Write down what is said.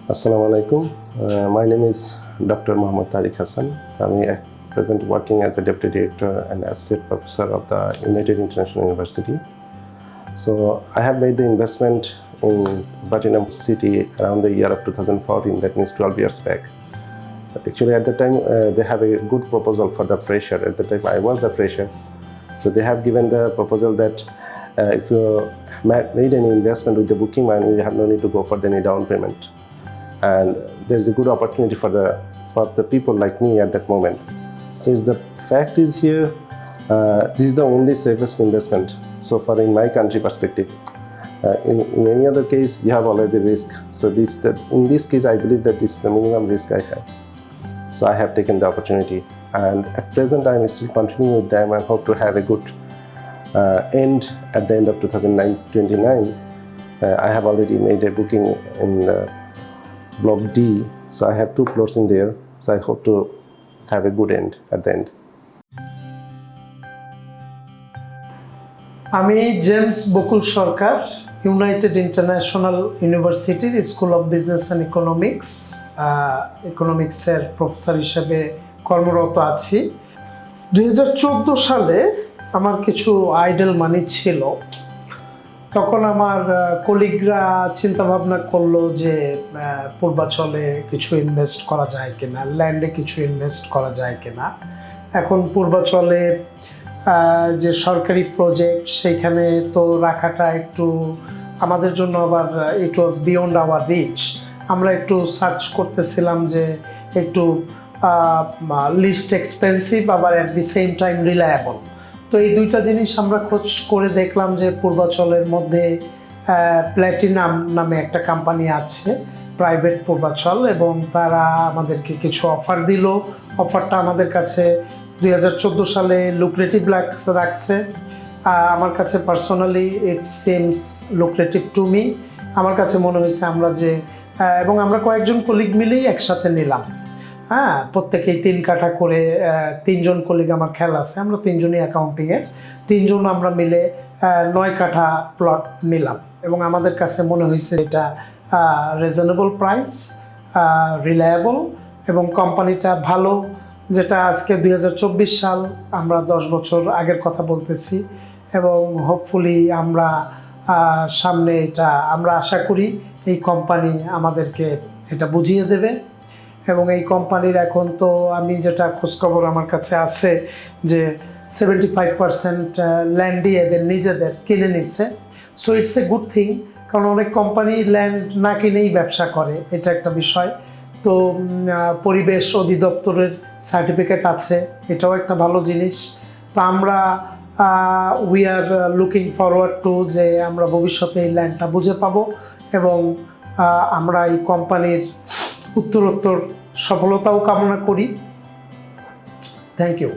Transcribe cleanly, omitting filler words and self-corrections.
Assalamu alaikum. My name is Dr. Muhammad Tariq Hassan. I'm at present working as a Deputy Director and Associate Professor of the United International University. So I have made the investment in Platinum City around the year of 2014, that means 12 years back. Actually, at the time, they have a good proposal for the fresher. At the time, I was the fresher. So they have given the proposal that if you made any investment with the booking money, you have no need to go for any down payment. And there is a good opportunity for the people like me at that moment. Since the fact is here, this is the only safest investment so far in my country perspective. In any other case, you have always a risk. So in this case, I believe that this is the minimum risk I have. So I have taken the opportunity, and at present I am still continuing with them and hope to have a good end at the end of 2029. I have already made a booking in Block D, so I have 2 floors in there. So I hope to have a good end at the end. আমি James Bakul Sarkar United International ইউনিভার্সিটির school of business and ইকোনমিক্সের professor হিসেবে কর্মরত আছি। 2014 সালে আমার কিছু idol মানি ছিল। তখন আমার কলিগরা চিন্তাভাবনা করলো যে পূর্বাচলে কিছু ইনভেস্ট করা যায় কিনা, ল্যান্ডে কিছু ইনভেস্ট করা যায় কিনা। এখন পূর্বাচলে যে সরকারি প্রজেক্ট, সেইখানে তো রাখাটা একটু আমাদের জন্য আবার ইট ওয়াজ বিয়ন্ড আওয়ার রিচ। আমরা একটু সার্চ করতেছিলাম যে একটু লিস্ট এক্সপেন্সিভ আবার at the same time reliable. তো এই দুইটা জিনিস আমরা খোঁজ করে দেখলাম যে পূর্বাচলের মধ্যে প্ল্যাটিনাম নামে একটা কোম্পানি আছে, প্রাইভেট পূর্বাচল, এবং তারা আমাদেরকে কিছু অফার দিল। অফারটা আমাদের কাছে 2014 সালে লুক্রেটিভ রাখছে। আমার কাছে personally it seems lucrative to me. আমার কাছে মনে হয়েছে এবং আমরা কয়েকজন কলিগ মিলেই একসাথে নিলাম। প্রত্যেকেই 3 কাঠা করে, 3 জন কলিগ আমার খেয়াল আছে, আমরা 3 জনই অ্যাকাউন্টিংয়ের, 3 জন আমরা মিলে 9 কাঠা প্লট নিলাম। এবং আমাদের কাছে মনে হয়েছে এটা রিজনেবল প্রাইস, রিলায়েবল, এবং কোম্পানিটা ভালো। যেটা আজকে 2024 সাল, আমরা 10 বছর আগের কথা বলতেছি, এবং হোপফুলি আমরা সামনে আমরা আশা করি এই কোম্পানি আমাদেরকে এটা বুঝিয়ে দেবে। এবং এই কোম্পানির এখন তো আমি যেটা খোঁজখবর আমার কাছে আছে যে 75% ল্যান্ডই এদের নিজেদের কিনে নিচ্ছে। So it's a good thing, কারণ অনেক কোম্পানি ল্যান্ড না কিনেই ব্যবসা করে, এটা একটা বিষয়। তো পরিবেশ অধিদপ্তরের সার্টিফিকেট আছে, এটাও একটা ভালো জিনিস। তো আমরা we are looking forward to যে আমরা ভবিষ্যতে এই ল্যান্ডটা বুঝে পাবো, এবং আমরা এই কোম্পানির উত্তরোত্তর সফলতাও কামনা করি। Thank you.